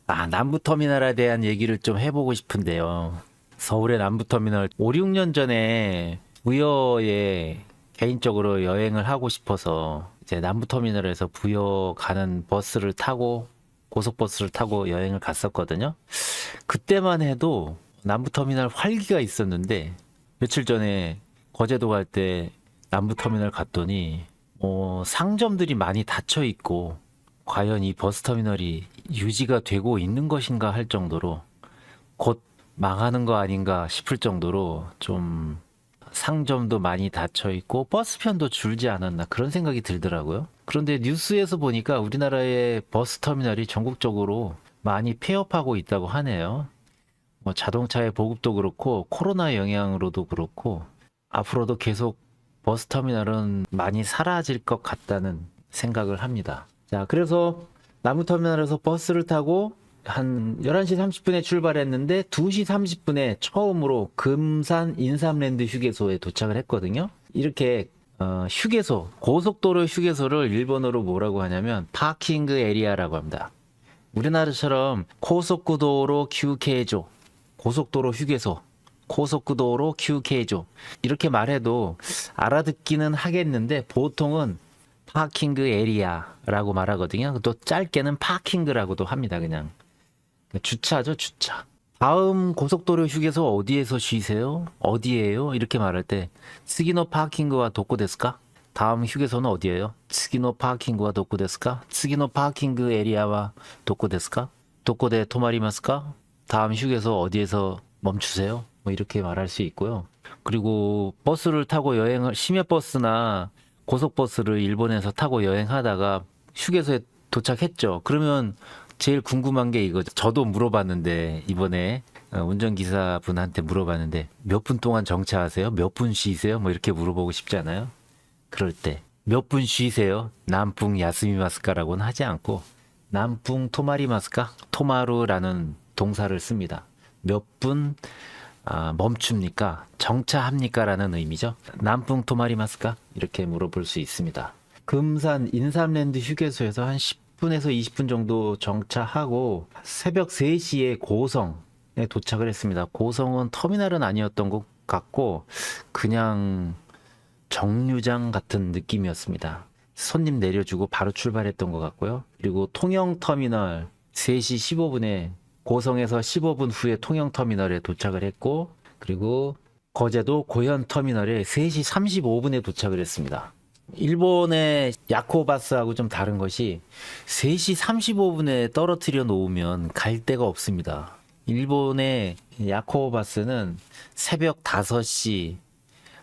남부터미널에 대한 얘기를 좀 해보고 싶은데요. 서울의 남부터미널 5, 6년 전에 부여에 개인적으로 여행을 하고 싶어서 이제 남부터미널에서 부여 가는 버스를 타고 고속버스를 타고 여행을 갔었거든요. 그때만 해도 남부터미널 활기가 있었는데 며칠 전에 거제도 갈 때 남부터미널 갔더니 상점들이 많이 닫혀 있고 과연 이 버스터미널이 유지가 되고 있는 것인가 할 정도로 곧 망하는 거 아닌가 싶을 정도로 좀 상점도 많이 닫혀 있고 버스편도 줄지 않았나 그런 생각이 들더라고요. 그런데 뉴스에서 보니까 우리나라의 버스터미널이 전국적으로 많이 폐업하고 있다고 하네요. 뭐 자동차의 보급도 그렇고 코로나 영향으로도 그렇고 앞으로도 계속 버스터미널은 많이 사라질 것 같다는 생각을 합니다. 자, 그래서 남부터미널에서 버스를 타고 한 11시 30분에 출발했는데 2시 30분에 처음으로 금산 인삼랜드 휴게소에 도착을 했거든요. 이렇게 휴게소, 고속도로 휴게소를 일본어로 뭐라고 하냐면 파킹 에리아라고 합니다. 우리나라처럼 고속도로 휴게소, 고속도로 휴게소, 고속도로 휴게소 이렇게 말해도 알아듣기는 하겠는데 보통은 파킹 에리아라고 말하거든요. 또 짧게는 파킹이라고도 합니다. 그냥 주차죠, 주차. 다음 고속도로 휴게소 어디에서 쉬세요? 어디예요? 이렇게 말할 때 스기노 파킹과 도코 데스까? 다음 휴게소는 어디예요? 스기노 파킹과 도코 데스까? 스기노 파킹 에리아와 도코 데스까? 도코데 토마리마스까? 다음 휴게소 어디에서 멈추세요? 뭐 이렇게 말할 수 있고요. 그리고 버스를 타고 여행을 시내버스나 고속버스를 일본에서 타고 여행하다가 휴게소에 도착했죠. 그러면 제일 궁금한 게 이거죠. 저도 물어봤는데 이번에 운전기사분한테 물어봤는데 몇 분 동안 정차하세요? 몇 분 쉬세요? 뭐 이렇게 물어보고 싶지 않아요? 그럴 때 몇 분 쉬세요? 남풍 야스미마스카라고는 하지 않고 남풍 토마리마스카? 토마루라는 동사를 씁니다. 몇 분 멈춥니까? 정차합니까? 라는 의미죠. 남풍 토마리마스까? 이렇게 물어볼 수 있습니다. 금산 인삼랜드 휴게소에서 한 10분에서 20분 정도 정차하고 새벽 3시에 고성에 도착을 했습니다. 고성은 터미널은 아니었던 것 같고 그냥 정류장 같은 느낌이었습니다. 손님 내려주고 바로 출발했던 것 같고요. 그리고 통영터미널 3시 15분에 고성에서 15분 후에 통영터미널에 도착을 했고 그리고 거제도 고현터미널에 3시 35분에 도착을 했습니다. 일본의 야코바스하고 좀 다른 것이 3시 35분에 떨어뜨려 놓으면 갈 데가 없습니다. 일본의 야코바스는 새벽 5시,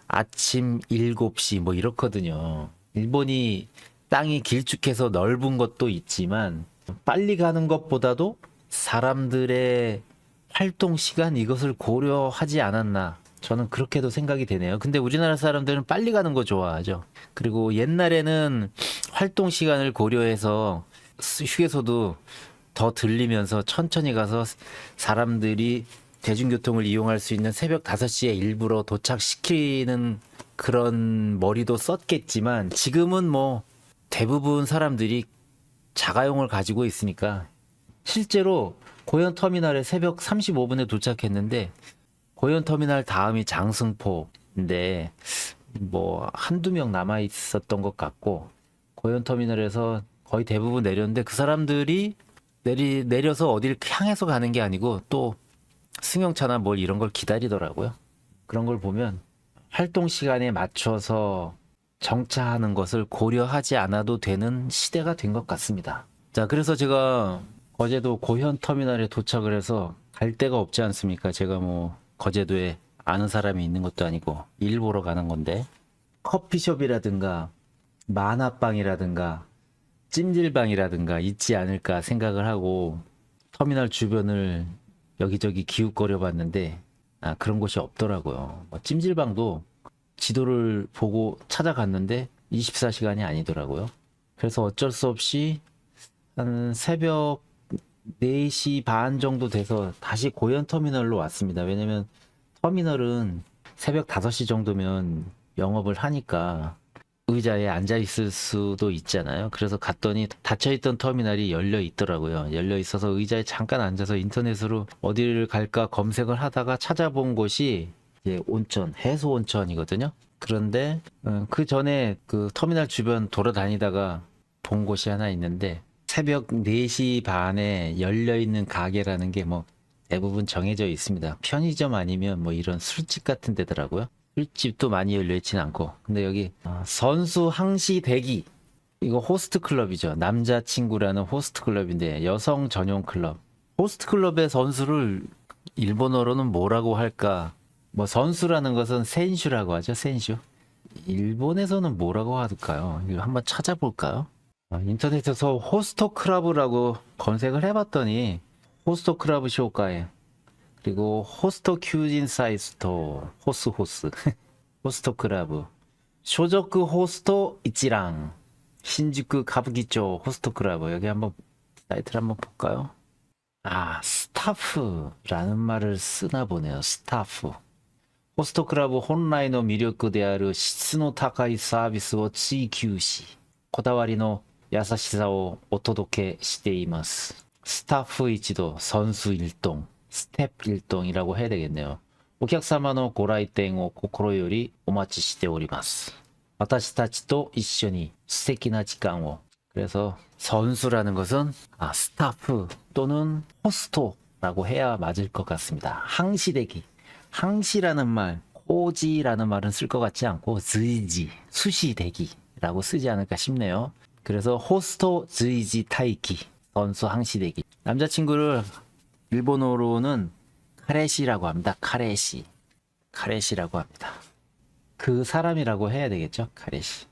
아침 7시 뭐 이렇거든요. 일본이 땅이 길쭉해서 넓은 것도 있지만 빨리 가는 것보다도 사람들의 활동 시간 이것을 고려하지 않았나 저는 그렇게도 생각이 되네요. 근데 우리나라 사람들은 빨리 가는 거 좋아하죠. 그리고 옛날에는 활동 시간을 고려해서 휴게소도 더 들리면서 천천히 가서 사람들이 대중교통을 이용할 수 있는 새벽 5시에 일부러 도착시키는 그런 머리도 썼겠지만 지금은 뭐 대부분 사람들이 자가용을 가지고 있으니까 실제로 고현터미널에 새벽 35분에 도착했는데 고현터미널 다음이 장승포인데 뭐 한두 명 남아 있었던 것 같고 고현터미널에서 거의 대부분 내렸는데 그 사람들이 내려서 어디를 향해서 가는 게 아니고 또 승용차나 뭘 이런 걸 기다리더라고요. 그런 걸 보면 활동 시간에 맞춰서 정차하는 것을 고려하지 않아도 되는 시대가 된 것 같습니다. 자, 그래서 제가 거제도 고현터미널에 도착을 해서 갈 데가 없지 않습니까? 제가 뭐 거제도에 아는 사람이 있는 것도 아니고 일 보러 가는 건데 커피숍이라든가 만화방이라든가 찜질방이라든가 있지 않을까 생각을 하고 터미널 주변을 여기저기 기웃거려 봤는데 그런 곳이 없더라고요. 뭐 찜질방도 지도를 보고 찾아갔는데 24시간이 아니더라고요. 그래서 어쩔 수 없이 한 새벽 4시 반 정도 돼서 다시 고현터미널로 왔습니다. 왜냐면 터미널은 새벽 5시 정도면 영업을 하니까 의자에 앉아 있을 수도 있잖아요. 그래서 갔더니 닫혀있던 터미널이 열려 있더라고요. 열려 있어서 의자에 잠깐 앉아서 인터넷으로 어디를 갈까 검색을 하다가 찾아본 곳이 이제 온천, 해수 온천이거든요. 그런데 그 전에 그 터미널 주변 돌아다니다가 본 곳이 하나 있는데 새벽 4시 반에 열려 있는 가게라는 게 뭐 대부분 정해져 있습니다. 편의점 아니면 뭐 이런 술집 같은 데더라고요. 술집도 많이 열려 있진 않고. 근데 여기 선수 항시 대기, 이거 호스트 클럽이죠. 남자친구라는 호스트 클럽인데 여성 전용 클럽. 호스트 클럽의 선수를 일본어로는 뭐라고 할까? 뭐 선수라는 것은 센슈라고 하죠. 센슈. 일본에서는 뭐라고 할까요? 이거 한번 찾아볼까요? 인터넷에서 호스토 클럽이라고 검색을 해봤더니 호스토 클럽 쇼카에, 그리고 호스토 큐진 사이스토 호스 호스토 클럽 쇼저크 호스토 이치랑 신주쿠 가부기초 호스토 클럽. 여기 한번 사이트를 한번 볼까요? 스타프라는 말을 쓰나 보네요. 스타프. 호스토 클럽 혼라이노 미력구である質の高いサービスを追求し、こだわりの優しさをお届けしています。 스타프 이치도, 선수 일동, 스텝 일동이라고 해야 되겠네요. お客様のご来店を心よりお待ちしております。私たちと一緒に素敵な時間を. 그래서 선수라는 것은 스타프 또는 호스토라고 해야 맞을 것 같습니다. 항시대기. 항시라는 말, 호지라는 말은 쓸 것 같지 않고 즈이지, 수시대기라고 쓰지 않을까 싶네요. 그래서 호스토 즈이지 타이키, 선수 항시대기. 남자친구를 일본어로는 카레시라고 합니다. 카레시라고 합니다. 그 사람이라고 해야 되겠죠. 카레시.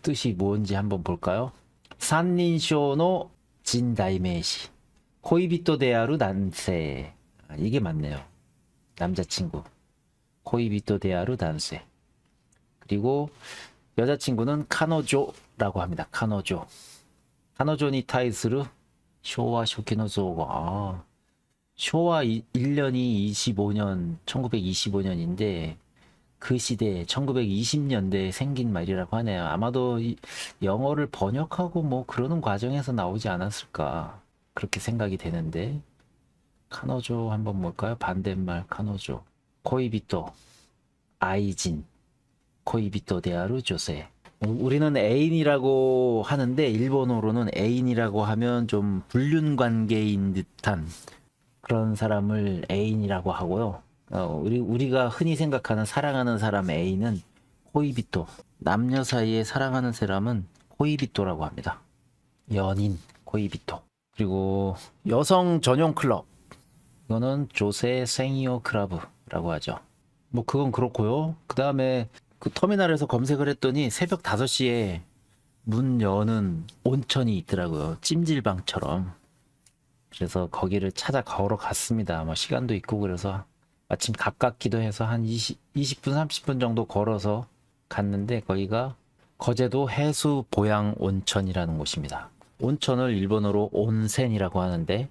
뜻이 뭔지 한번 볼까요? 산린쇼노 진다이메시 코이비토 데아루 난세. 이게 맞네요. 남자친구 코이비토 데아루 난세. 그리고 여자친구는 카노조라고 합니다. 카노조니 타이스루 쇼와 쇼키노조가. 쇼와 1년이 1925년인데 그 시대 1920년대에 생긴 말이라고 하네요. 아마도 영어를 번역하고 뭐 그러는 과정에서 나오지 않았을까 그렇게 생각이 되는데. 카노조 한번 볼까요? 반대말 카노조. 코이비토 아이진 코이비토 데아루 조세. 우리는 애인이라고 하는데 일본어로는 애인이라고 하면 좀 불륜 관계인 듯한 그런 사람을 애인이라고 하고요. 우리가 흔히 생각하는 사랑하는 사람 애인은 코이비토. 남녀 사이에 사랑하는 사람은 코이비토라고 합니다. 연인 코이비토. 그리고 여성 전용 클럽, 이거는 조세 생이오 클럽이라고 하죠. 뭐 그건 그렇고요. 그 다음에 그 터미널에서 검색을 했더니 새벽 5시에 문 여는 온천이 있더라고요. 찜질방처럼. 그래서 거기를 찾아 걸어갔습니다. 뭐 시간도 있고 그래서 마침 가깝기도 해서 한 20분 30분 정도 걸어서 갔는데 거기가 거제도 해수 보양 온천이라는 곳입니다. 온천을 일본어로 온센이라고 하는데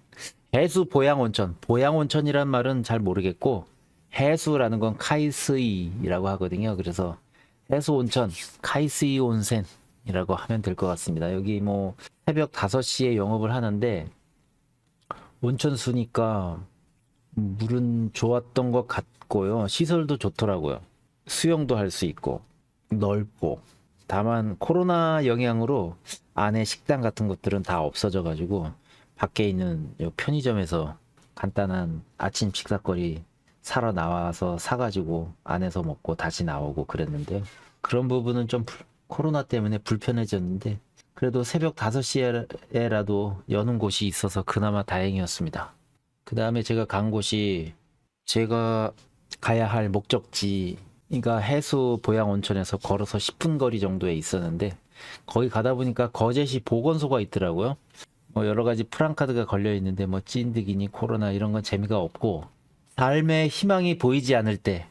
해수 보양 온천, 보양 온천이란 말은 잘 모르겠고 해수라는 건 카이스이라고 하거든요. 그래서 해수 온천, 카이스이 온센이라고 하면 될 것 같습니다. 여기 뭐 새벽 5시에 영업을 하는데 온천수니까 물은 좋았던 것 같고요. 시설도 좋더라고요. 수영도 할 수 있고 넓고. 다만 코로나 영향으로 안에 식당 같은 것들은 다 없어져 가지고 밖에 있는 편의점에서 간단한 아침 식사거리 사러 나와서 사가지고 안에서 먹고 다시 나오고 그랬는데 그런 부분은 좀 코로나 때문에 불편해졌는데 그래도 새벽 5시에라도 여는 곳이 있어서 그나마 다행이었습니다. 그 다음에 제가 간 곳이 제가 가야 할 목적지, 그러니까 해수 보양 온천에서 걸어서 10분 거리 정도에 있었는데 거기 가다 보니까 거제시 보건소가 있더라고요. 뭐 여러 가지 프랑카드가 걸려 있는데 뭐 찐득이니 코로나 이런 건 재미가 없고 삶에 희망이 보이지 않을 때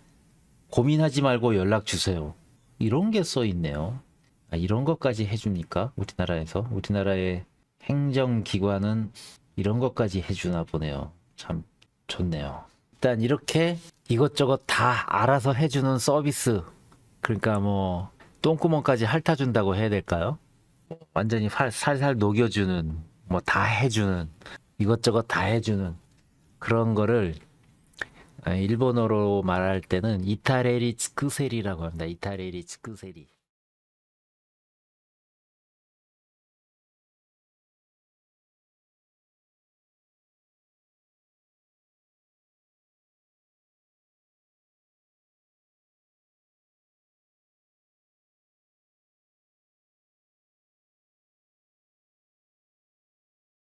고민하지 말고 연락 주세요. 이런 게 써 있네요. 이런 것까지 해줍니까? 우리나라에서? 우리나라의 행정기관은 이런 것까지 해주나 보네요. 참 좋네요. 일단 이렇게 이것저것 다 알아서 해주는 서비스. 그러니까 뭐 똥구멍까지 핥아준다고 해야 될까요? 완전히 살살 녹여주는, 뭐 다 해주는, 이것저것 다 해주는 그런 거를 일본어로 말할 때는 이타레리 츠쿠세리라고 합니다. 이타레리 츠쿠세리.